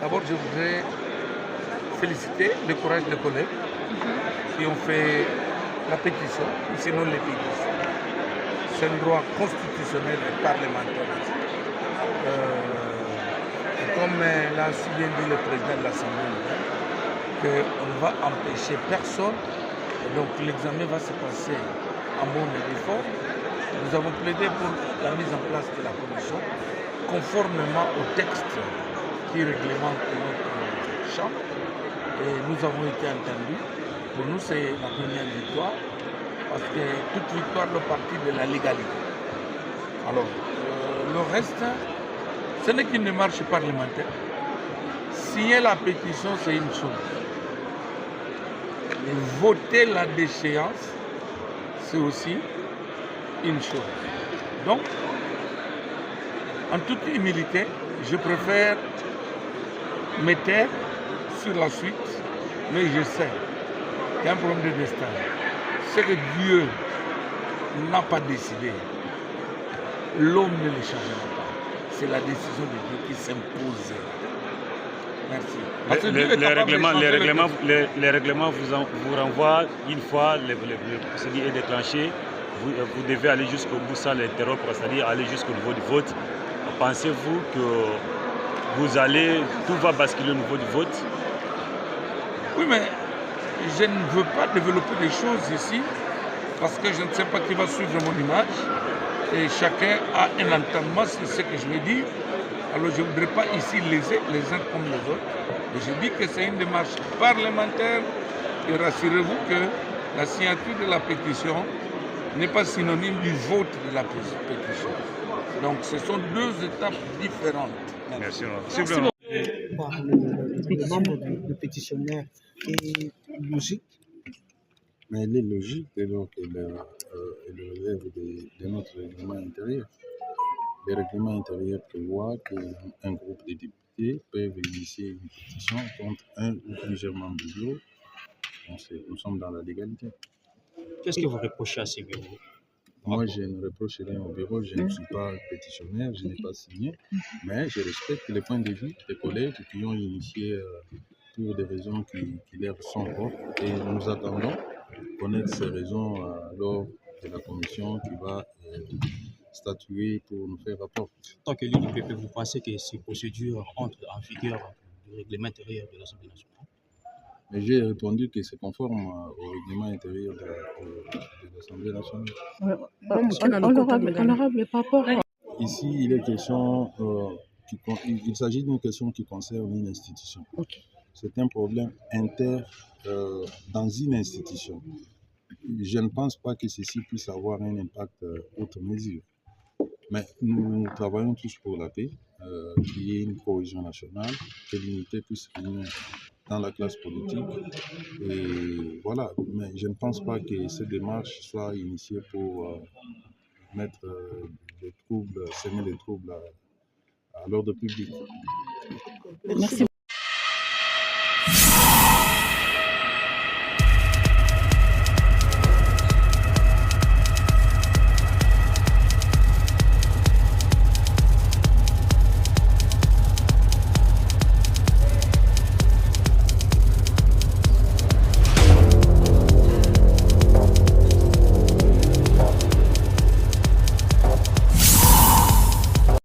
D'abord, je voudrais féliciter le courage des collègues qui ont fait la pétition, ou sinon les pétitions. C'est un droit constitutionnel et parlementaire. Et comme l'a si bien dit le président de l'Assemblée, qu'on ne va empêcher personne, et donc l'examen va se passer en bonne et due forme. Nous avons plaidé pour la mise en place de la commission, conformément au texte qui réglemente notre chambre. Et nous avons été entendus. Pour nous, c'est la première victoire, parce que toute victoire doit partir de la légalité. Alors, le reste, ce n'est qu'une démarche parlementaire. Signer la pétition, c'est une chose. Et voter la déchéance, c'est aussi une chose. Donc, en toute humilité, je préfère me taire sur la suite, mais je sais qu'il y a un problème de destin. Ce que Dieu n'a pas décidé, l'homme ne le changera pas. C'est la décision de Dieu qui s'impose. Merci. Les règlements vous renvoient, une fois le procédé est déclenché, vous devez aller jusqu'au bout sans l'interrompre, c'est-à-dire aller jusqu'au niveau du vote. Pensez-vous que tout va basculer au niveau du vote? Oui, mais je ne veux pas développer des choses ici parce que je ne sais pas qui va suivre mon image et chacun a un entendement sur ce que je vais dire. Alors je ne voudrais pas ici léser les uns comme les autres. Et je dis que c'est une démarche parlementaire et rassurez-vous que la signature de la pétition n'est pas synonyme du vote de la pétition. Donc ce sont deux étapes différentes. Merci. Le membre du pétitionnaire est logique. Mais elle est logique dès lors qu'elle relève de notre règlement intérieur. Le règlement intérieur prévoit qu'un groupe de députés peuvent initier une pétition contre un ou plusieurs membres du bureau. Donc nous sommes dans la légalité. Qu'est-ce que vous reprochez à ces bureaux? Moi, je ne reproche rien au bureau, je ne suis pas pétitionnaire, je n'ai pas signé, mais je respecte les points de vue des collègues qui ont initié pour des raisons qui leur sont propres et nous attendons connaître ces raisons lors de la commission qui va statuer pour nous faire rapport. Tant que l'UDPP, vous pensez que ces procédures entrent en vigueur du règlement intérieur de l'Assemblée nationale? Mais j'ai répondu que c'est conforme au règlement intérieur de l'Assemblée nationale. Honorable, par rapport à... Ici, il est question, il s'agit d'une question qui concerne une institution. Okay. C'est un problème dans une institution. Je ne pense pas que ceci puisse avoir un impact outre mesure. Mais nous travaillons tous pour la paix, qu'il y ait une cohésion nationale, que l'unité puisse régner dans la classe politique. Et voilà, mais je ne pense pas que cette démarche soit initiée pour mettre des troubles, semer des troubles à l'ordre public. Merci.